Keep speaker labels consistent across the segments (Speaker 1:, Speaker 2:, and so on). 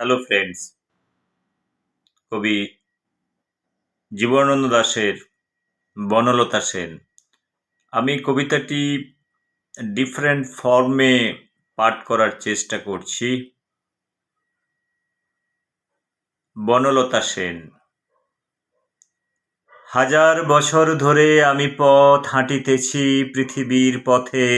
Speaker 1: Hello friends, কবি জীবনানন্দ দাশের বনলতা সেন। আমি কবিতাটি ডিফারেন্ট ফর্মে পাঠ করার চেষ্টা করছি। বনলতা সেন। হাজার বছর ধরে আমি পথ হাঁটিতেছি পৃথিবীর পথে,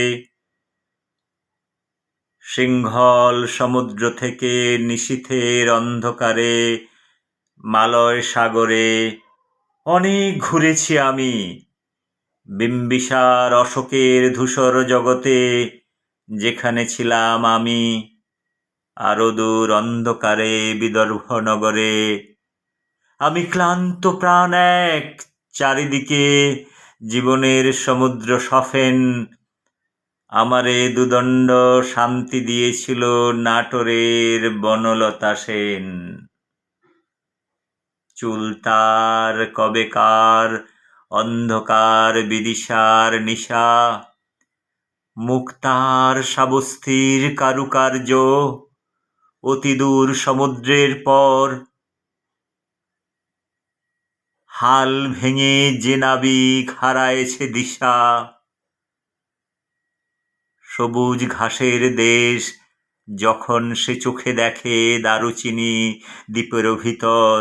Speaker 1: সিংহল সমুদ্র থেকে নিশীথের অন্ধকারে, মালয় সাগরে অনেক ঘুরেছি আমি। বিম্বিসার অশোকের ধূসর জগতে যেখানে ছিলাম আমি, আরো দূর অন্ধকারে বিদর্ভ নগরে। আমি ক্লান্ত প্রাণ এক, চারিদিকে জীবনের সমুদ্র সফেন। আমারে দুদণ্ড শান্তি দিয়েছিল নাটোরের বনলতা সেন। চুল তার কবেকার, অন্ধকার বিদিশার নিশা, মুক্তার সাবস্থির কারুকার্য, অতিদূর সমুদ্রের পর। হাল ভেঙে যে নাবিক হারায়েছে দিশা, সবুজ ঘাসের দেশ যখন সে চোখে দেখে দারুচিনি দ্বীপের ভিতর,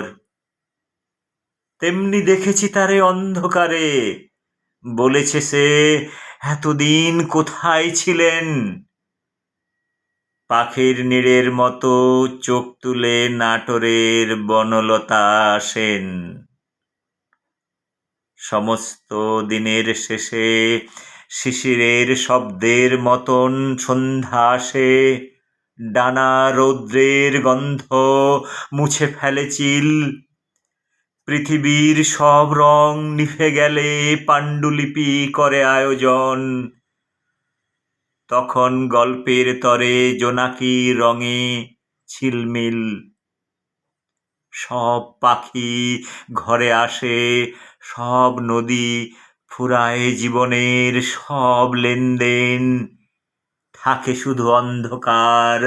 Speaker 1: তেমনি দেখেছি তারে অন্ধকারে। বলেছে সে, এতদিন কোথায় ছিলেন? পাখির নীড়ের মতো চোখ তুলে নাটোরের বনলতা সেন। সমস্ত দিনের শেষে শিশিরের শব্দের মতন সন্ধ্যা আসে, ডানা রৌদ্রের গন্ধ মুছে ফেলে চিল। পৃথিবীর সব রং নিভে গেলে পাণ্ডুলিপি করে আয়োজন। তখন গল্পের তরে জোনাকি রঙে ঝিলমিল। সব পাখি ঘরে আসে, সব নদী ফুরায় জীবনের সব লেনদেন। থাকে শুধু অন্ধকার,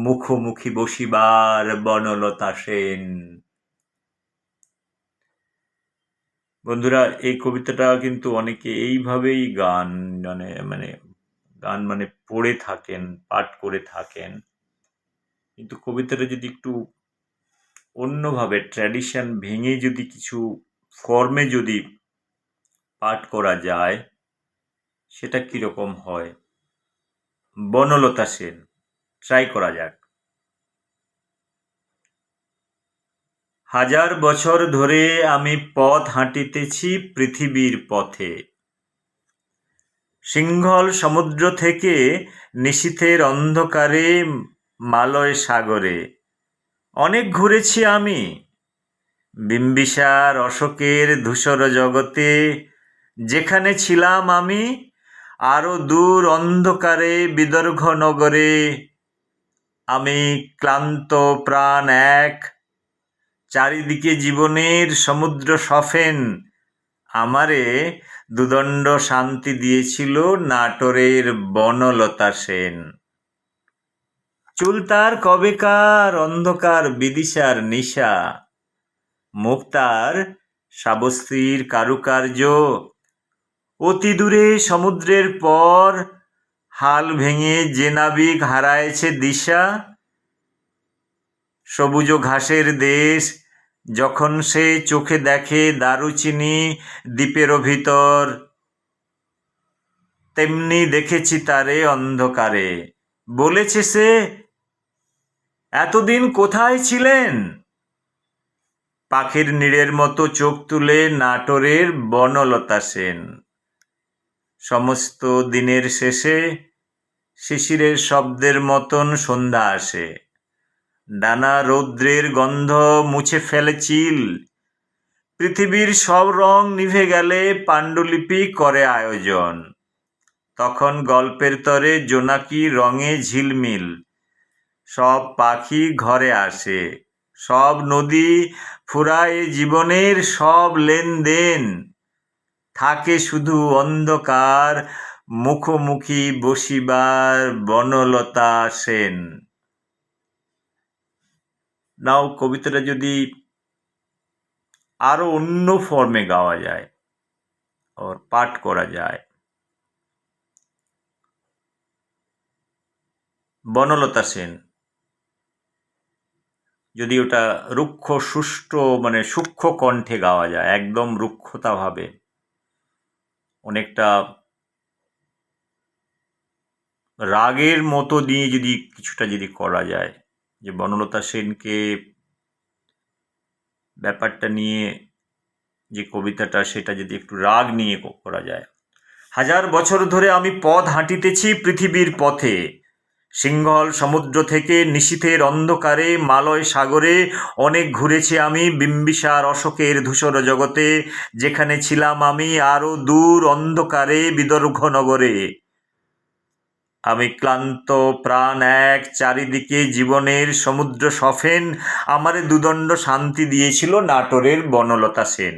Speaker 1: মুখোমুখি বসিবার বনলতা সেন। বন্ধুরা, এই কবিতাটা কিন্তু অনেকে এইভাবেই গান মানে পড়ে থাকেন, পাঠ করে থাকেন। কিন্তু কবিতাটা যদি একটু অন্যভাবে ট্র্যাডিশন ভেঙে যদি কিছু ফর্মে যদি পাঠ করা যায়, সেটা কীরকম হয়? বনলতা সেন, ট্রাই করা যাক। হাজার বছর ধরে আমি পথ হাঁটিতেছি পৃথিবীর পথে, সিংহল সমুদ্র থেকে নিশীথের অন্ধকারে মালয় সাগরে। অনেক ঘুরেছি আমি বিম্বিসার অশোকের ধূসর জগতে, যেখানে ছিলাম আমি আরো দূর অন্ধকারে বিদর্ভ নগরে। আমি ক্লান্ত প্রাণ এক, চারিদিকে জীবনের সমুদ্র সফেন। আমারে দুদণ্ড শান্তি দিয়েছিল নাটোরের বনলতা সেন। চুল তার কবেকার, অন্ধকার বিদিশার নিশা, মুক্তার সাবস্ত্রীর কারুকার্য, অতি দূরে সমুদ্রের পর। হাল ভেঙে যে নাবিক হারায়েছে দিশা, সবুজ ঘাসের দেশ যখন সে চোখে দেখে দারুচিনি দ্বীপের ভিতর, তেমনি দেখেছি তারে অন্ধকারে। বলেছে সে, এতদিন কোথায় ছিলেন? পাখির নীড়ের মতো চোখ তুলে নাটোরের বনলতা সেন। সমস্ত দিনের শেষে শিশিরের শব্দের মতন সন্ধ্যা আসে, ডানা রৌদ্রের গন্ধ মুছে ফেলে চিল। পৃথিবীর সব রং নিভে গেলে পাণ্ডুলিপি করে আয়োজন। তখন গল্পের তরে জোনাকি রঙে ঝিলমিল। সব পাখি ঘরে আসে, সব নদী ফুরায় জীবনের সব লেনদেন। থাকে শুধু অন্ধকার, মুখোমুখি বসিবার বনলতা সেন। নাও কবিতাটা যদি আরো অন্য ফর্মে গাওয়া যায় ওর পাঠ করা যায়, বনলতা সেন যদি ওটা রুক্ষ সুষ্ঠ মানে সূক্ষ্ম কণ্ঠে গাওয়া যায়, একদম রুক্ষতা ভাবে, অনেকটা রাগের মতো দিয়ে যদি কিছুটা যদি করা যায়, যে বনলতা সেনকে ব্যাপারটা নিয়ে যে কবিতাটা সেটা যদি একটু রাগ নিয়ে করা যায়। হাজার বছর ধরে আমি পথ হাঁটিতেছি পৃথিবীর পথে, সিংহল সমুদ্র থেকে নিশীথের অন্ধকারে মালয় সাগরে অনেক ঘুরেছি আমি বিম্বিসার অশোকের ধূসর জগতে, যেখানে ছিলাম আমি আরো দূর অন্ধকারে বিদর্ভ নগরে। আমি ক্লান্ত প্রাণ এক, চারিদিকে জীবনের সমুদ্র সফেন, আমারে দুদণ্ড শান্তি দিয়েছিল নাটোরের বনলতা সেন।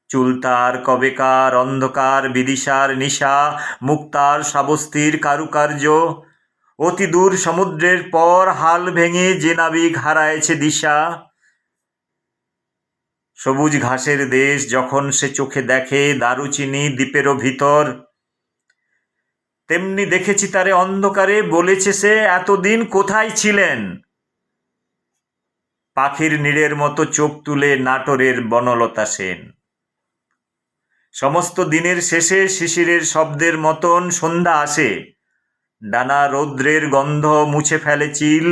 Speaker 1: চুলতার কবেকার অন্ধকার বিদিশার নিশা, মুক্তার সাবস্তির কারুকার্য, অতি দূর সমুদ্রের পর হাল ভেঙে যে নাবিক হারায়েছে দিশা। সবুজ ঘাসের দেশ যখন সে চোখে দেখে দারুচিনি দ্বীপেরও ভিতর, তেমনি দেখেছি তারে অন্ধকারে, বলেছে সে এতদিন কোথায় ছিলেন। পাখির নীড়ের মতো চোখ তুলে নাটোরের বনলতা সেন। সমস্ত দিনের শেষে শিশিরের শব্দের মতন সন্ধ্যা আসে, ডানা রৌদ্রের গন্ধ মুছে ফেলে চিল,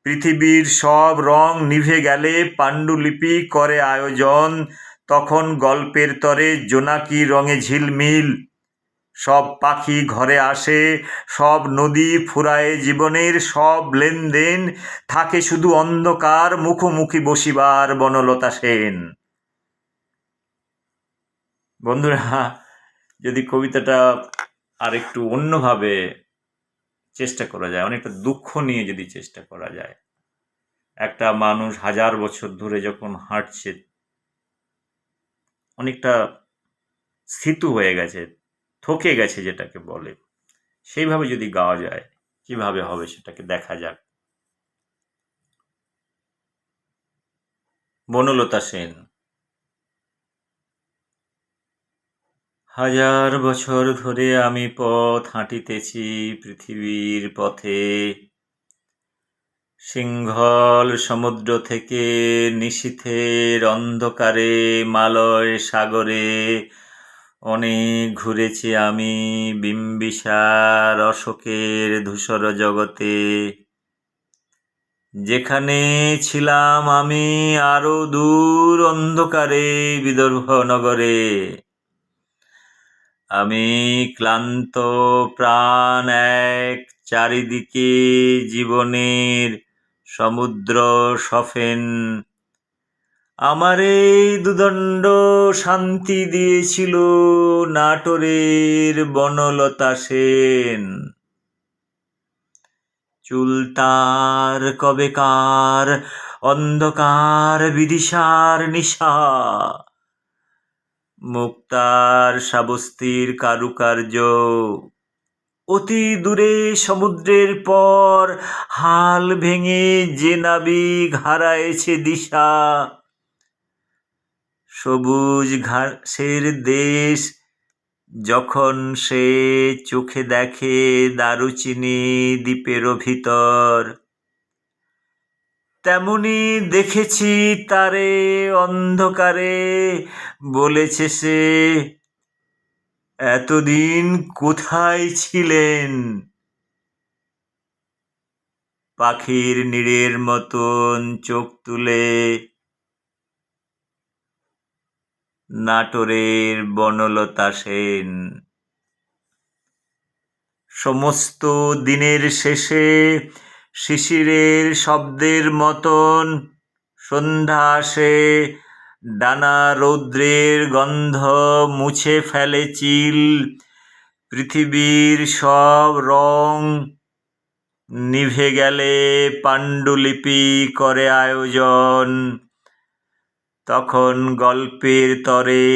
Speaker 1: পৃথিবীর সব রং নিভে গেলে পাণ্ডুলিপি করে আয়োজন, তখন গল্পের তরে জোনাকি রঙে ঝিলমিল। সব পাখি ঘরে আসে, সব নদী ফুরায়ে জীবনের সব লেনদেন, থাকে শুধু অন্ধকার মুখোমুখি বসিবার বনলতা সেন। বন্ধুরা, যদি কবিতাটা আর একটু অন্যভাবে চেষ্টা করা যায়, অনেকটা দুঃখ নিয়ে যদি চেষ্টা করা যায়, একটা মানুষ হাজার বছর ধরে যখন হাঁটছে, অনেকটা স্থিতু হয়ে গেছে, থকে গেছে যেটাকে বলে, সেইভাবে যদি গাওয়া যায় কিভাবে হবে সেটাকে দেখা যাক। বনলতা সেন। হাজার বছর ধরে আমি পথ হাঁটিতেছি পৃথিবীর পথে, সিংহল সমুদ্র থেকে নিশীথের অন্ধকারে মালয় সাগরে অনেক ঘুরেছি আমি বিম্বিসার অশোকের ধূসর জগতে, যেখানে ছিলাম আমি আরো দূর অন্ধকারে বিদর্ভ নগরে। আমি ক্লান্ত প্রাণ এক, চারিদিকে জীবনের সমুদ্র সফেন, আমারে দুদণ্ড শান্তি দিয়েছিল নাটোরের বনলতা সেন। চুলতার কবেকার অন্ধকার বিদিশার নিশা, মুক্তার সাবস্তির কারুকার্য, অতি দূরে সমুদ্রের পর হাল ভেঙে যে নাবিক হারায়েছে দিশা। সবুজ ঘাসের দেশ যখন সে চোখে দেখে দারুচিনি দ্বীপেরও ভিতর, তেমনি দেখেছি তারে অন্ধকারে, বলেছে সে এতদিন কোথায় ছিলেন। পাখির নীড়ের মতন চোখ তুলে নাটোরের বনলতা সেন। সমস্ত দিনের শেষে শিশিরের শব্দের মতন সন্ধ্যা আসে, ডানা রৌদ্রের গন্ধ মুছে ফেলে চিল, পৃথিবীর সব রং নিভে গেলে পাণ্ডুলিপি করে আয়োজন, তখন গল্পের তরে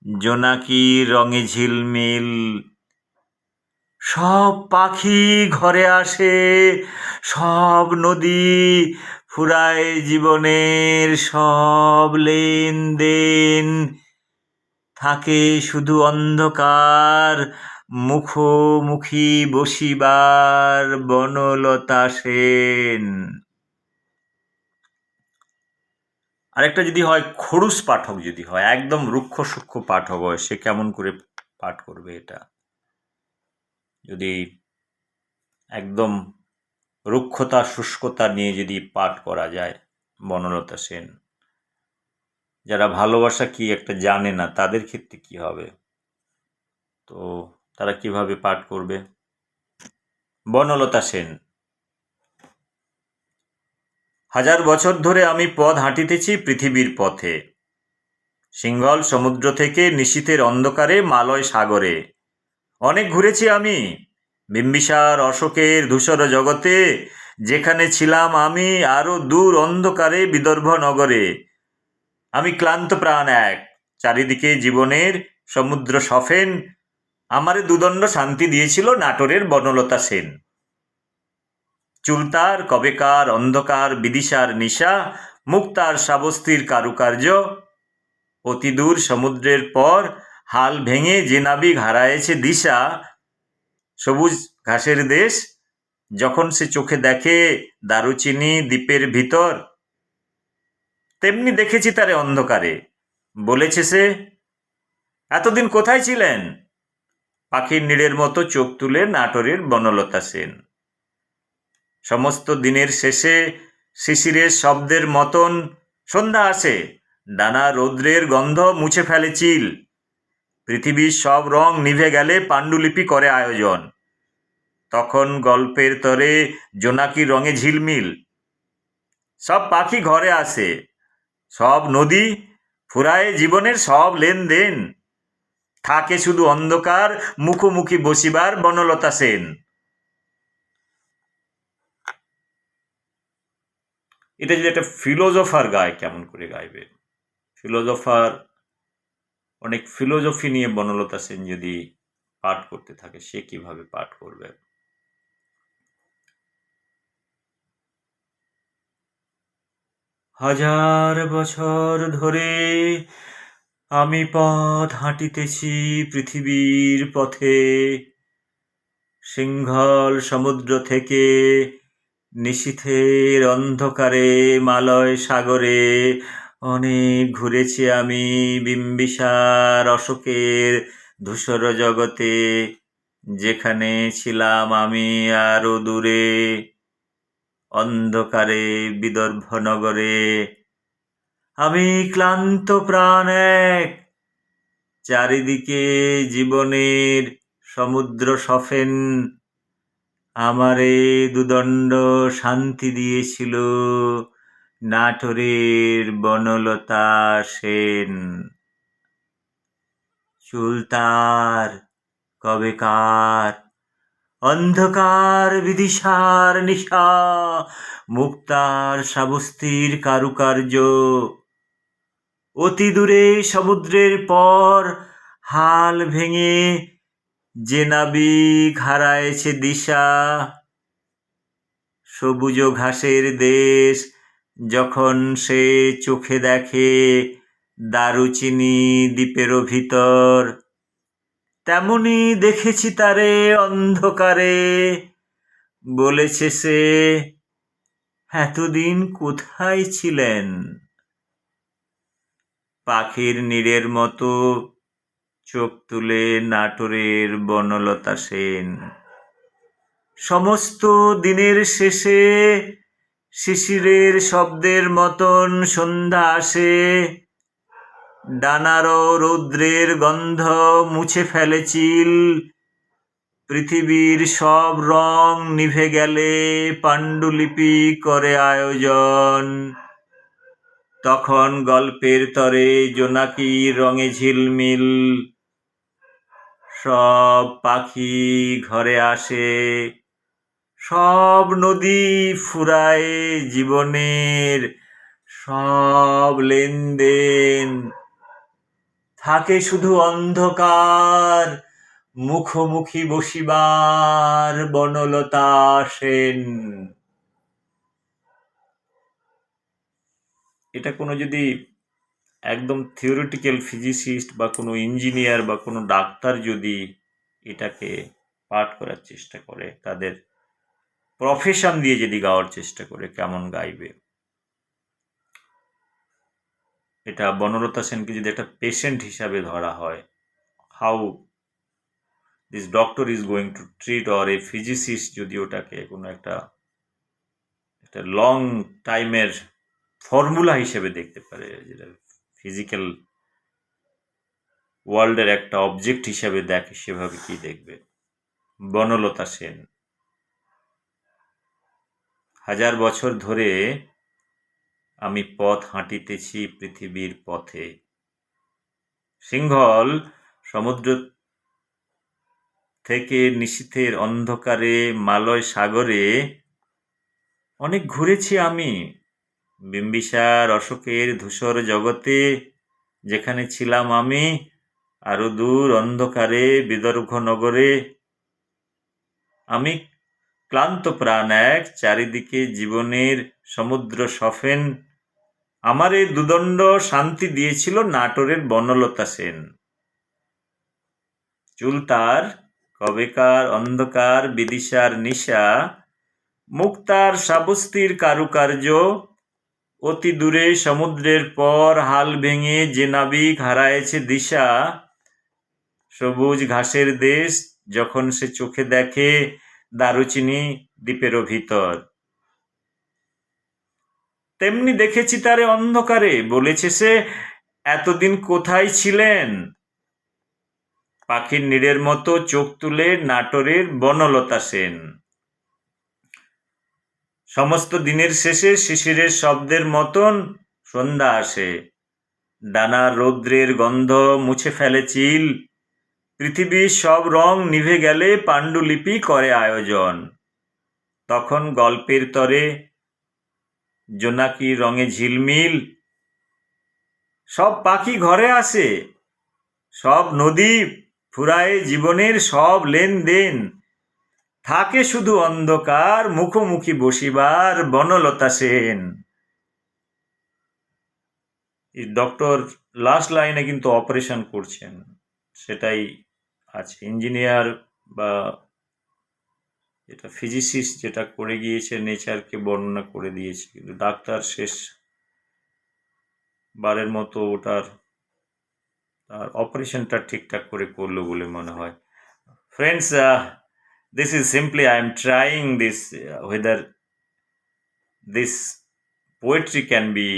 Speaker 1: জোনাকি রঙে ঝিলমিল। সব পাখি ঘরে আসে, সব নদী ফুরায় জীবনের, সব লেনদেন, থাকে শুধু অন্ধকার, মুখোমুখি বসিবার বনলতা সেন। আরেকটা যদি হয় খড়ুস পাঠক, যদি হয় একদম রুক্ষ সূক্ষ্ম পাঠক হয়, সে কেমন করে পাঠ করবে এটা? যদি একদম রুক্ষতা শুষ্কতা নিয়ে যদি পাঠ করা যায়, বনলতা সেন, যারা ভালোবাসা কি একটা জানে না তাদের ক্ষেত্রে কি হবে? তো তারা কিভাবে পাঠ করবে? বনলতা সেন। হাজার বছর ধরে আমি পথ হাঁটিতেছি পৃথিবীর পথে, সিংহল সমুদ্র থেকে নিশীথের অন্ধকারে মালয় সাগরে। অনেক ঘুরেছি আমি বিম্বিসার অশোকের ধূসর জগতে, যেখানে ছিলাম আমি আরো দূর অন্ধকারে বিদর্ভ নগরে। আমি ক্লান্ত প্রাণ এক, চারিদিকে জীবনের সমুদ্র সফেন, আমারে দুদণ্ড শান্তি দিয়েছিল নাটোরের বনলতা সেন। চুলতার কবেকার অন্ধকার বিদিশার নিশা, মুক্তার শ্রাবস্তির কারুকার্য, অতি দূর সমুদ্রের পর হাল ভেঙে যে নাবিক হারায়েছে দিশা, সবুজ ঘাসের দেশ যখন সে চোখে দেখে দারুচিনি দ্বীপের ভিতর, তেমনি দেখেছি তারে অন্ধকারে। বলেছে সে, এতদিন কোথায় ছিলেন? পাখির নীড়ের মতো চোখ তুলে নাটোরের বনলতা সেন। সমস্ত দিনের শেষে শিশিরের শব্দের মতন সন্ধ্যা আসে, ডানা রৌদ্রের গন্ধ মুছে ফেলে চিল, পৃথিবীর সব রং নিভে গেলে পাণ্ডুলিপি করে আয়োজন, তখন গল্পের তরে জোনাকির রঙে ঝিলমিল। সব পাখি ঘরে আসে, সব নদী ফুরায় জীবনের সব লেনদেন, থাকে শুধু অন্ধকার, মুখোমুখি বসিবার বনলতা সেন। এটা যদি একটা ফিলোজফার গায় কেমন করে গাইবে? ফিলোজফার অনেক ফিলোজফি নিয়ে বনলতা সেন যদি পাঠ করতে থাকে, সে কিভাবে পাঠ করবে? হাজার বছর ধরে আমি পথ হাঁটিতেছি পৃথিবীর পথে, সিংহল সমুদ্র থেকে নিশীথের অন্ধকারে মালয় সাগরে। অনেক ঘুরেছি আমি বিম্বিসার অশোকের ধূসর জগতে, যেখানে ছিলাম আমি আরো দূরে অন্ধকারে বিদর্ভ নগরে। আমি ক্লান্ত প্রাণ এক, চারিদিকে জীবনের সমুদ্র সফেন, আমারে দুদণ্ড শান্তি দিয়েছিল নাটোরের বনলতা সেন। চুলতার কবেকার অন্ধকার বিদিশার নিশা, মুক্তার শ্রাবস্তির কারুকার্য, অতি দূরে সমুদ্রের পর হাল ভেঙে যে নাবিক হারায়েছে দিশা, সবুজ ঘাসের দেশ যখন সে চোখে দেখে দারুচিনি দ্বীপের ভিতর, তেমনি দেখেছি তারে অন্ধকারে। বলেছে সে, এতদিন কোথায় ছিলেন? পাখির নীড়ের মতো চোখ তুলে নাটোরের বনলতা সেন। সমস্ত দিনের শেষে শিশিরের শব্দের মতন সন্ধ্যা আসে, ডানারও রৌদ্রের গন্ধ মুছে ফেলে চিল, পৃথিবীর সব রং নিভে গেলে পাণ্ডুলিপি করে আয়োজন, তখন গল্পের তরে জোনাকির রঙে ঝিলমিল। সব পাখি ঘরে আসে, সব নদী ফুরায় জীবনের, সব লেনদেন, থাকে শুধু অন্ধকার, মুখোমুখি বসিবার বনলতা সেন। এটা কোনো যদি একদম থিওরিটিক্যাল ফিজিসিস্ট বা কোনো ইঞ্জিনিয়ার বা কোনো ডাক্তার যদি এটাকে পাঠ করার চেষ্টা করে, তাদের প্রফেশন দিয়ে যদি গাওয়ার চেষ্টা করে, কেমন গাইবে? এটা বনলতা সেনকে যদি একটা পেশেন্ট হিসাবে ধরা হয়, how this doctor is going to treat, or a physicist যদি ওটাকে কোনো একটা লং টাইমের ফর্মুলা হিসেবে দেখতে পারে, যেটা ফিজিক্যাল ওয়ার্ল্ডের একটা অবজেক্ট হিসেবে দেখে, সেভাবে কি দেখবে? বনলতা সেন। 1000 বছর ধরে আমি পথ হাঁটিতেছি পৃথিবীর পথে। সিংহল সমুদ্র থেকে নিশীথের অন্ধকারে মালয় সাগরে অনেক ঘুরেছি আমি। বিম্বিসার অশোকের ধূসর জগতে যেখানে ছিলাম আমি, আরো দূর অন্ধকারে বিদর্ভ নগরে। আমি ক্লান্ত প্রাণ এক, চারিদিকে জীবনের সমুদ্র সফেন। আমারে দুদণ্ড শান্তি দিয়েছিল নাটোরের বনলতা সেন। চুল তার কবেকার অন্ধকার বিদিশার নিশা, মুখ তার শ্রাবস্তির কারুকার্য। অতি দূরে সমুদ্রের পর হাল ভেঙে যে নাবিক হারায়েছে দিশা। সবুজ ঘাসের দেশ যখন সে চোখে দেখে, দারুচিনি দ্বীপেরও ভিতর। তেমনি দেখেছি তারে অন্ধকারে, বলেছে সে, এতদিন কোথায় ছিলেন? পাখির নীড়ের মতো চোখ তুলে নাটোরের বনলতা সেন। সমস্ত দিনের শেষে শিশিরের শব্দের মতন সন্ধ্যা আসে। ডানার রৌদ্রের গন্ধ মুছে ফেলে চিল। পৃথিবীর সব রং নিভে গেলে পাণ্ডুলিপি করে আয়োজন। তখন গল্পের তরে জোনাকি রঙে ঝিলমিল। সব পাখি ঘরে আসে, সব নদী ফুরায় জীবনের সব লেনদেন। থাকে শুধু অন্ধকার, মুখোমুখি বসিবার বনলতা সেন। ডক্টর লাস্ট লাইনে কিন্তু অপারেশন করছেন, সেটাই আছে। ইঞ্জিনিয়ার বা এটা ফিজিসিস্ট যেটা করে গিয়েছে, নেচারকে বর্ণনা করে দিয়েছে, কিন্তু ডাক্তার শেষ বারের মতো ওটার তার অপারেশনটা ঠিকঠাক করে করলো বলে মনে হয়। Friends, this is simply I am trying this, whether this poetry can be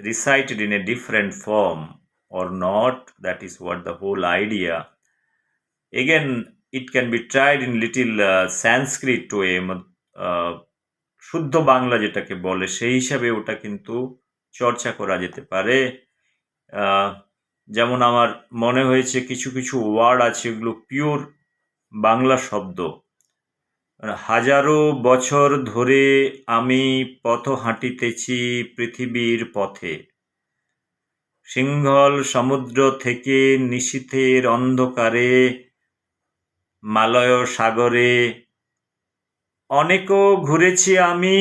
Speaker 1: recited in a different form or not. That is what the whole idea. Again, it can be tried in little Sanskrit way, শুদ্ধ বাংলা যেটাকে বলে, সেই হিসাবে ওটা কিন্তু চর্চা করা যেতে পারে। যেমন আমার মনে হয়েছে কিছু কিছু ওয়ার্ড আছে, এগুলো পিওর বাংলা শব্দ। হাজারো বছর ধরে আমি পথ হাঁটিতেছি পৃথিবীর পথে। সিংহল সমুদ্র থেকে নিশীথের অন্ধকারে মালয় সাগরে অনেকও ঘুরেছি আমি।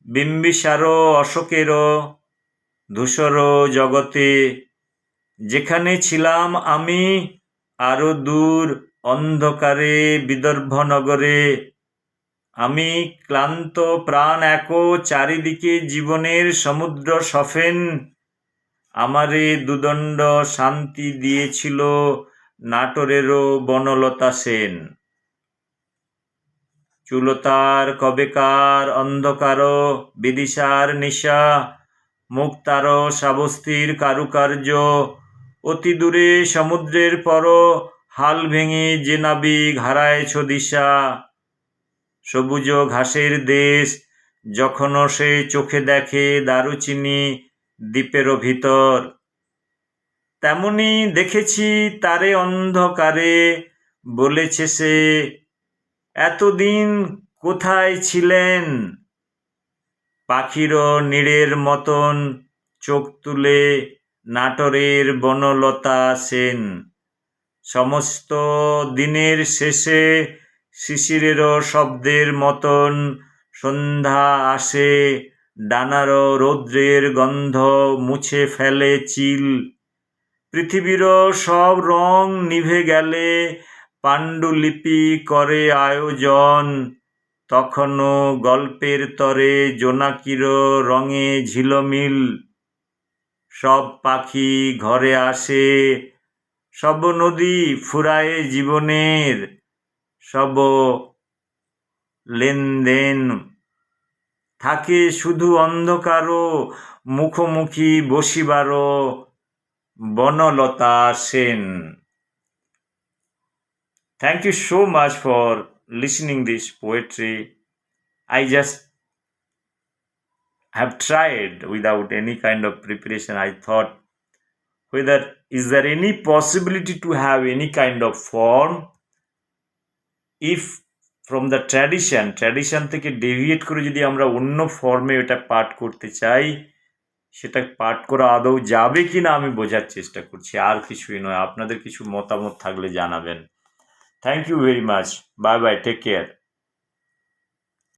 Speaker 1: বিম্বিসারও অশোকেরও ধূসর জগতে যেখানে ছিলাম আমি, আরো দূর অন্ধকারে বিদর্ভ নগরে। আমি ক্লান্ত প্রাণ একো, চারিদিকে জীবনের সমুদ্র সফেন। আমারে দুদণ্ড শান্তি দিয়েছিল নাটোরেরও বনলতা সেন। চুলতার কবেকার অন্ধকার বিদিশার নিশা, মুখ তার শ্রাবস্তির কারুকার্য। অতি দূরে সমুদ্রের পর হাল ভেঙে যে নাবিক হারায়েছ দিশা। সবুজ ঘাসের দেশ যখনও সে চোখে দেখে, দারুচিনি দ্বীপেরও ভিতর। তেমনি দেখেছি তারে অন্ধকারে, বলেছে সে, এতদিন কোথায় ছিলেন? পাখিরও নীড়ের মতন চোখ তুলে নাটোরের বনলতা সেন। সমস্ত দিনের শেষে শিশিরেরও শব্দের মতন সন্ধ্যা আসে, ডানারও রৌদ্রের গন্ধ মুছে ফেলে চিল। পৃথিবীরও সব রং নিভে গেলে পাণ্ডুলিপি করে আয়োজন, তখনও গল্পের তরে জোনাকিরও রঙে ঝিলমিল। সব পাখি ঘরে আসে, সব নদী ফুরায়ে জীবনের, সব লেনদেন থাকে শুধু অন্ধকারও মুখোমুখি বসিবারও Banalata Sen. Thank you so much for listening this poetry. I just have tried without any kind of preparation. I thought whether is there any possibility to have any kind of form if from the tradition থেকে deviate করে যদি আমরা অন্য ফর্মে এটা পাঠ করতে চাই, সেটা পাঠ করা আদৌ যাবে কিনা আমি বোঝার চেষ্টা করছি, আর কিছুই নয়। আপনাদের কিছু মতামত থাকলে জানাবেন। Thank you very much. Bye bye, take care.